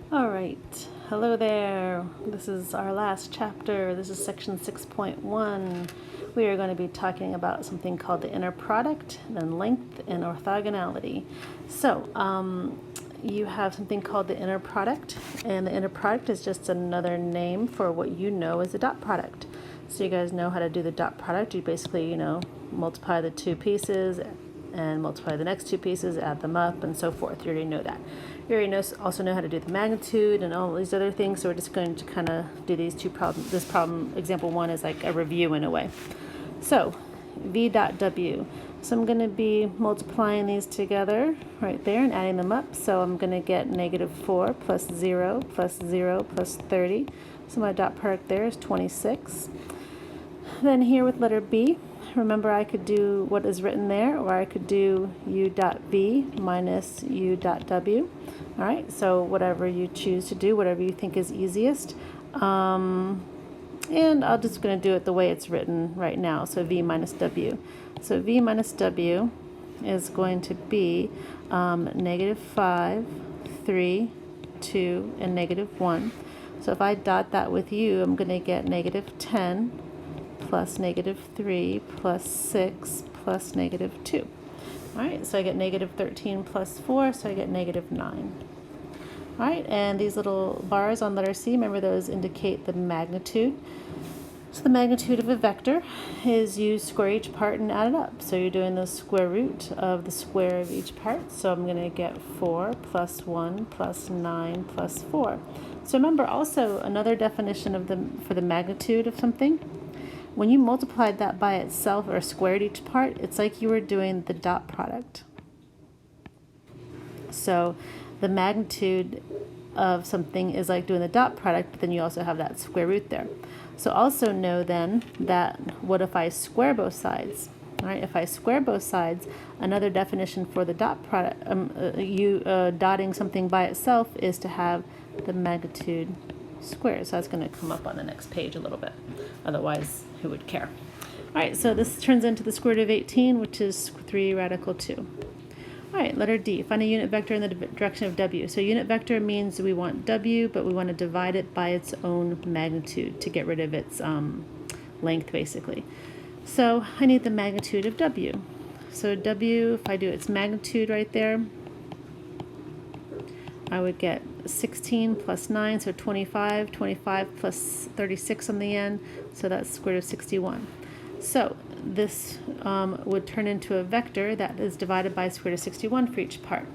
All right, hello there. This is our last chapter. This is section 6.1. We are going to be talking about something called the inner product, then length and orthogonality. So, you have something called the inner product, and the inner product is just another name for what you know as a dot product. So you guys know how to do the dot product. You basically, multiply the two pieces and multiply the next two pieces, add them up, and so forth. You already know that. You already also know how to do the magnitude and all these other things. So we're just going to kind of do these two problems. This problem, example one, is like a review in a way. So v dot w. So I'm going to be multiplying these together right there and adding them up. So I'm going to get negative 4 plus 0 plus 0 plus 30. So my dot product there is 26. Then here with letter B, remember I could do what is written there, or I could do u dot v minus u dot w. All right, so whatever you choose to do, whatever you think is easiest. And I'm just going to do it the way it's written right now, so v minus w. So v minus w is going to be negative 5, 3, 2, and negative 1. So if I dot that with u, I'm going to get negative 10 plus negative 3 plus 6 plus negative 2. All right, so I get negative 13 plus 4, so I get negative 9. All right, and these little bars on letter C, remember those indicate the magnitude. So the magnitude of a vector is you square each part and add it up. So you're doing the square root of the square of each part. So I'm going to get 4 plus 1 plus 9 plus 4. So remember also another definition for the magnitude of something. When you multiplied that by itself or squared each part, it's like you were doing the dot product. So the magnitude of something is like doing the dot product, but then you also have that square root there. So also know then that what if I square both sides? All right, if I square both sides, another definition for the dot product, dotting something by itself is to have the magnitude squared. So that's going to come up on the next page a little bit. Otherwise, who would care? All right, so this turns into the square root of 18, which is 3 radical 2. All right, letter D, find a unit vector in the direction of W. So unit vector means we want W, but we want to divide it by its own magnitude to get rid of its length, basically. So I need the magnitude of W. So W, if I do its magnitude right there, I would get 16 plus 9, so 25, 25 plus 36 on the end, so that's square root of 61. So this would turn into a vector that is divided by square root of 61 for each part.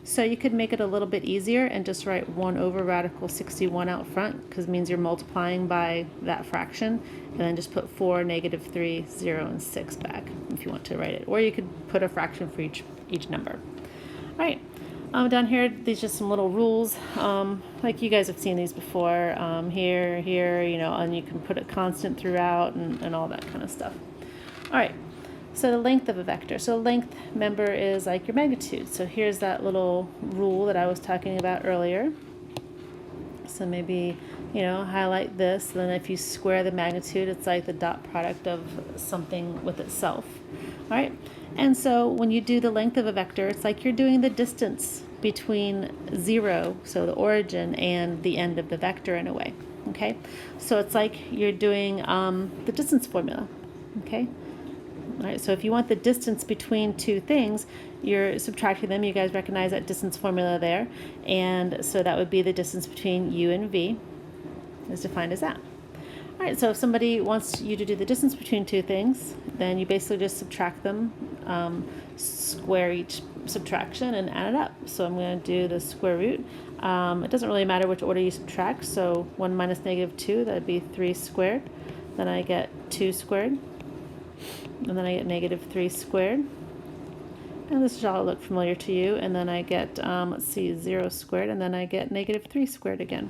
So you could make it a little bit easier and just write 1 over radical 61 out front, because it means you're multiplying by that fraction, and then just put 4, negative 3, 0, and 6 back if you want to write it. Or you could put a fraction for each number. All right. Down here, these are just some little rules. Like you guys have seen these before. Here, and you can put a constant throughout and all that kind of stuff. All right, so the length of a vector. So length, remember, is like your magnitude. So here's that little rule that I was talking about earlier. So maybe, highlight this. Then if you square the magnitude, it's like the dot product of something with itself. All right. And so when you do the length of a vector, it's like you're doing the distance between 0, so the origin, and the end of the vector in a way. Okay. So it's like you're doing the distance formula. Okay. All right, so if you want the distance between two things, you're subtracting them. You guys recognize that distance formula there. And so that would be the distance between u and v is defined as that. All right, so if somebody wants you to do the distance between two things, then you basically just subtract them, square each subtraction, and add it up. So I'm going to do the square root. It doesn't really matter which order you subtract. So 1 minus negative 2, that would be 3 squared. Then I get 2 squared. And then I get negative 3 squared. And this should all look familiar to you. And then I get, 0 squared. And then I get negative 3 squared again.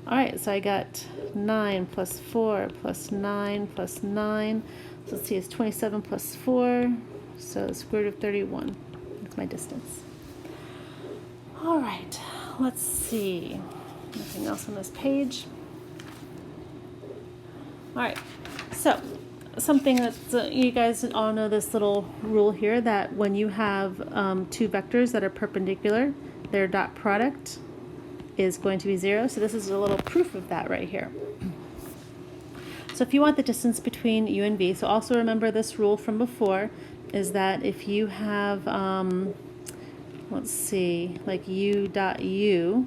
All right, so I got 9 plus 4 plus 9 plus 9. So let's see, it's 27 plus 4. So the square root of 31. That's my distance. All right, let's see. Nothing else on this page. All right, so something that you guys all know this little rule here, that when you have two vectors that are perpendicular, their dot product is going to be 0. So this is a little proof of that right here. So if you want the distance between u and v, so also remember this rule from before, is that if you have, let's see, like u dot u,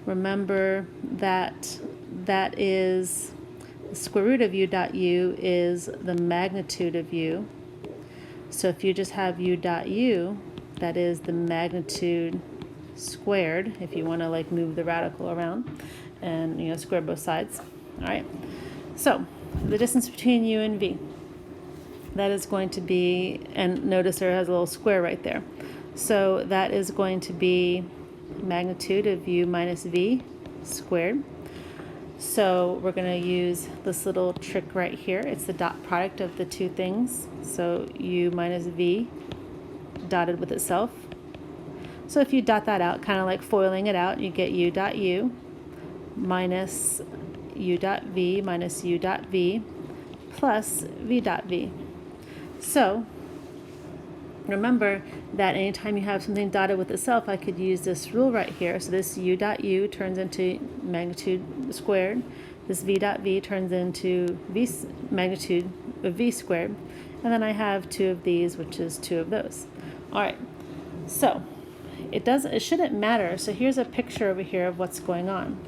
remember that that is the square root of u dot u is the magnitude of u. So if you just have u dot u, that is the magnitude squared, if you want to like move the radical around and, you know, square both sides. All right. So the distance between u and v, that is going to be, and notice there has a little square right there. So that is going to be magnitude of u minus v squared. So we're going to use this little trick right here. It's the dot product of the two things. So u minus v dotted with itself. So if you dot that out, kind of like foiling it out, you get u dot u minus u dot v minus u dot v plus v dot v. So remember that anytime you have something dotted with itself, I could use this rule right here. So this u dot u turns into magnitude squared. This v dot v turns into magnitude of v squared. And then I have two of these, which is two of those. All right. So it shouldn't matter. So here's a picture over here of what's going on.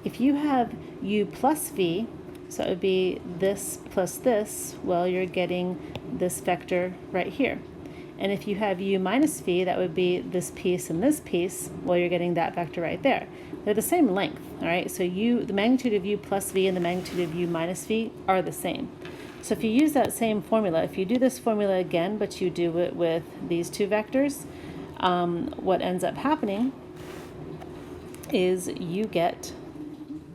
If you have u plus v, so it would be this plus this, well, you're getting this vector right here. And if you have u minus v, that would be this piece and this piece, well, you're getting that vector right there. They're the same length, all right? So the magnitude of u plus v and the magnitude of u minus v are the same. So if you use that same formula, if you do this formula again, but you do it with these two vectors, what ends up happening is you get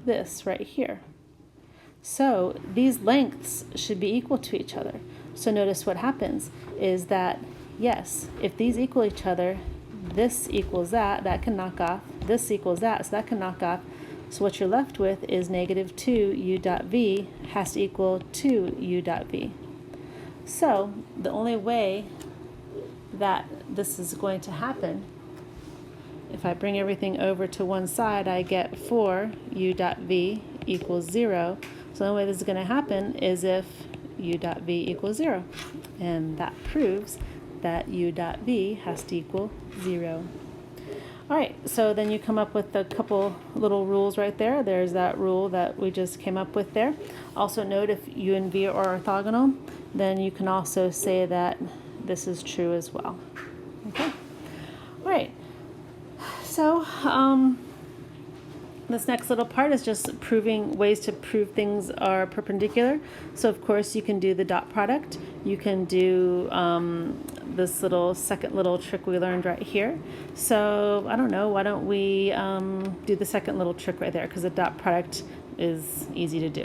this right here. So these lengths should be equal to each other. So notice what happens is that, yes, if these equal each other, this equals that, that can knock off, this equals that, so that can knock off. So what you're left with is negative 2 u dot v has to equal 2 u dot v. So the only way that this is going to happen, if I bring everything over to one side, I get 4 u dot v equals 0. So the only way this is going to happen is if u dot v equals 0. And that proves that u dot v has to equal 0. All right, so then you come up with a couple little rules right there. There's that rule that we just came up with there. Also note if u and v are orthogonal, then you can also say that this is true as well. Okay, all right. So this next little part is just proving ways to prove things are perpendicular. So of course you can do the dot product. You can do this little second little trick we learned right here. So I don't know, why don't we do the second little trick right there, because the dot product is easy to do.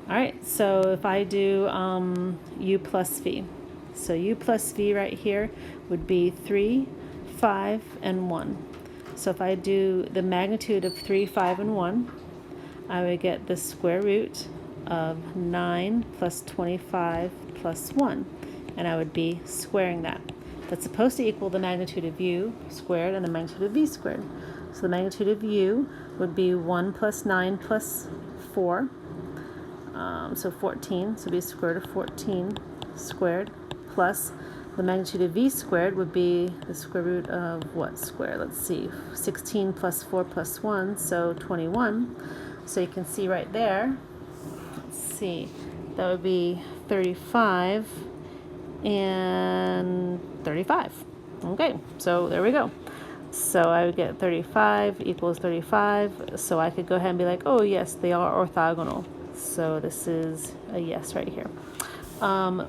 All right, so if I do u plus v. So u plus v right here would be 3, 5, and 1. So if I do the magnitude of 3, 5, and 1, I would get the square root of 9 plus 25 plus 1. And I would be squaring that. That's supposed to equal the magnitude of u squared and the magnitude of v squared. So the magnitude of u would be 1 plus 9 plus 4. So 14, so it would be square root of 14 squared, plus the magnitude of v squared would be the square root of what squared? Let's see, 16 plus 4 plus 1, so 21. So you can see right there, let's see, that would be 35 and 35. Okay, so there we go. So I would get 35 equals 35, so I could go ahead and be like, oh yes, they are orthogonal. So this is a yes right here.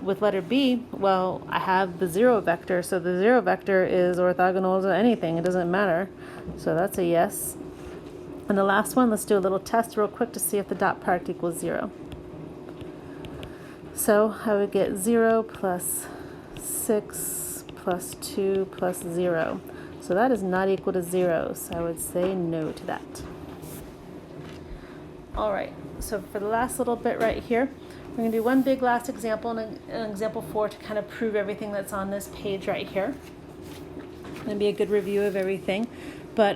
With letter B, well, I have the 0 vector, so the 0 vector is orthogonal to anything. It doesn't matter. So that's a yes. And the last one, let's do a little test real quick to see if the dot product equals 0. So I would get 0 plus 6 plus 2 plus 0. So that is not equal to 0, so I would say no to that. All right, so for the last little bit right here, we're going to do one big last example and an example 4 to kind of prove everything that's on this page right here. It's going to be a good review of everything. But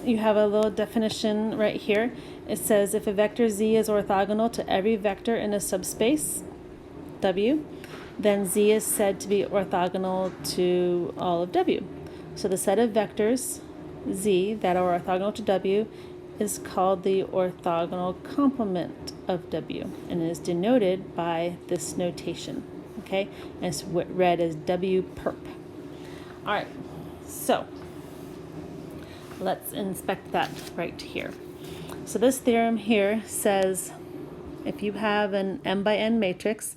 you have a little definition right here. It says if a vector z is orthogonal to every vector in a subspace W, then z is said to be orthogonal to all of W. So the set of vectors z that are orthogonal to W is called the orthogonal complement of W, and is denoted by this notation, okay? And it's read as W perp. All right, so let's inspect that right here. So this theorem here says if you have an m by n matrix,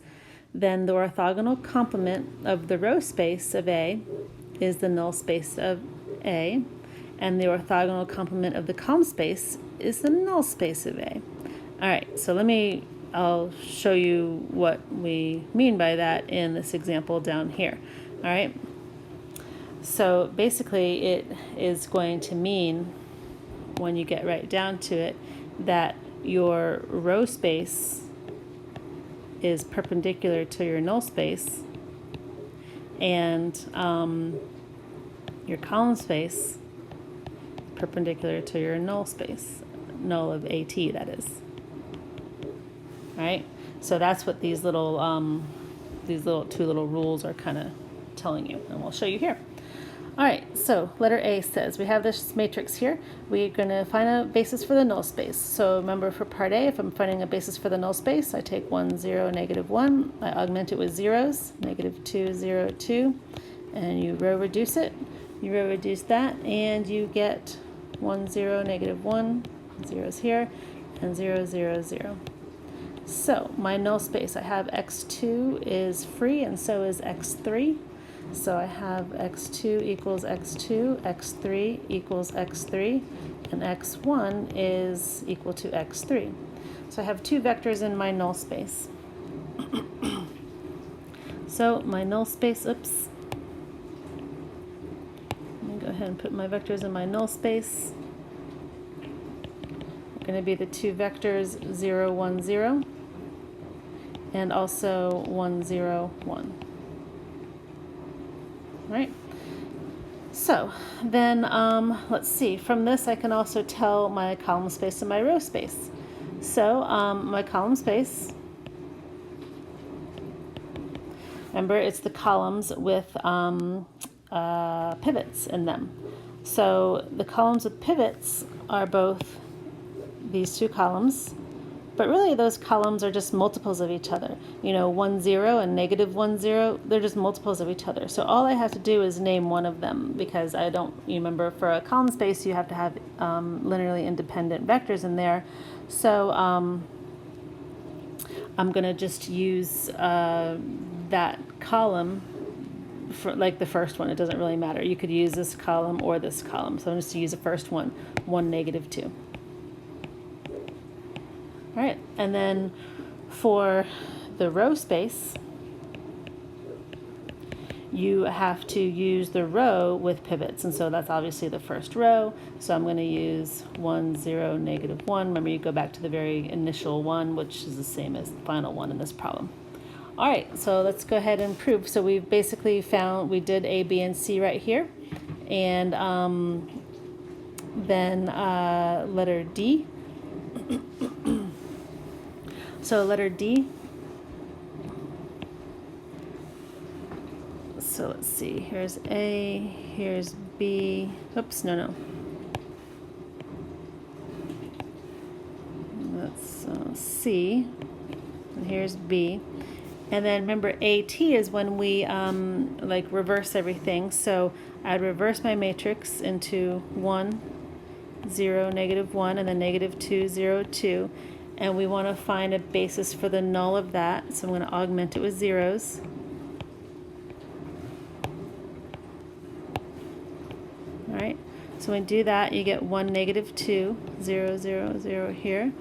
then the orthogonal complement of the row space of A is the null space of A, and the orthogonal complement of the column space is the null space of A. All right, so I'll show you what we mean by that in this example down here. All right, so basically it is going to mean, when you get right down to it, that your row space is perpendicular to your null space, and your column space perpendicular to your null space, null of AT, that is. All right, so that's what these two little rules are kind of telling you, and we'll show you here. All right, so letter A says we have this matrix here. We're going to find a basis for the null space. So remember, for part A, if I'm finding a basis for the null space, I take 1, 0, -1. I augment it with zeros, -2, 0, 2, and you row reduce it. You row reduce that, and you get 1, 0, -1, zeros here, and 0, 0, 0. So my null space, I have x2 is free, and so is x3. So I have x2 equals x2, x3 equals x3, and x1 is equal to x3. So I have two vectors in my null space. So my null space, let me go ahead and put my vectors in my null space. They're going to be the two vectors 0, 1, 0, and also 1, 0, 1. Right? So then let's see, from this I can also tell my column space and my row space. So my column space, remember, it's the columns with pivots in them. So the columns with pivots are both these two columns, but really those columns are just multiples of each other. 1, 0 and -1, 0, they're just multiples of each other. So all I have to do is name one of them, because you remember, for a column space you have to have linearly independent vectors in there. So I'm going to just use that column for like the first one. It doesn't really matter. You could use this column or this column. So I'm just going to use the first one, 1, -2. All right, and then for the row space, you have to use the row with pivots, and so that's obviously the first row. So I'm going to use 1, 0, -1. Remember, you go back to the very initial one, which is the same as the final one in this problem. All right, so let's go ahead and prove. So we've basically found, we did A, B, and C right here, and then letter D. So letter D, so let's see, here's A, here's B, oops, no. That's C, and here's B. And then remember, AT is when we like reverse everything. So I'd reverse my matrix into 1, 0, -1, and then -2, 0, 2. And we want to find a basis for the null of that. So I'm going to augment it with zeros. All right. So when we do that, you get 1, -2, 0, 0, 0 here.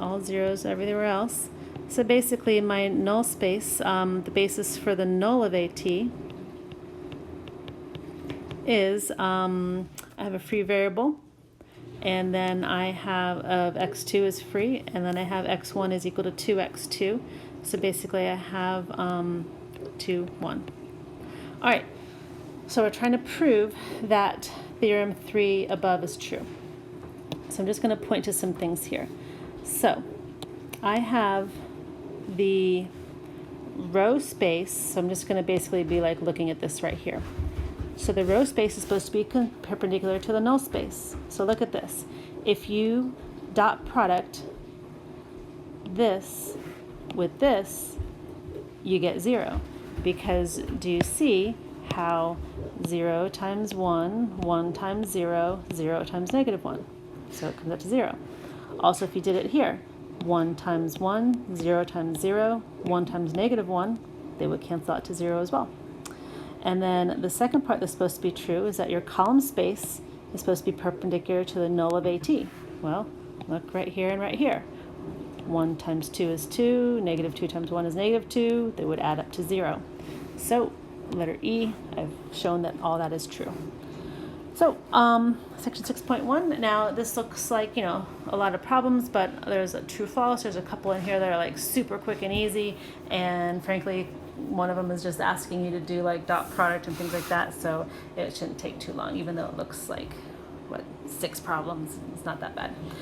All zeros everywhere else. So basically my null space, the basis for the null of AT is, I have a free variable, and then I have of x2 is free, and then I have x1 is equal to 2x2. So basically I have 2, 1. All right, so we're trying to prove that theorem 3 above is true. So I'm just going to point to some things here. So I have the row space, so I'm just going to basically be like looking at this right here. So the row space is supposed to be perpendicular to the null space. So look at this. If you dot product this with this, you get 0. Because do you see how 0 times 1, 1 times 0, 0 times -1. So it comes up to 0. Also, if you did it here, 1 times 1, 0 times 0, 1 times -1, they would cancel out to 0 as well. And then the second part that's supposed to be true is that your column space is supposed to be perpendicular to the null of AT. Well, look right here and right here. 1 times 2 is 2, -2 times 1 is -2, they would add up to 0. So, letter E, I've shown that all that is true. So, section 6.1, now this looks like, a lot of problems, but there's a true-false, there's a couple in here that are like super quick and easy, and frankly, one of them is just asking you to do like dot product and things like that, so it shouldn't take too long, even though it looks like, 6 problems, it's not that bad.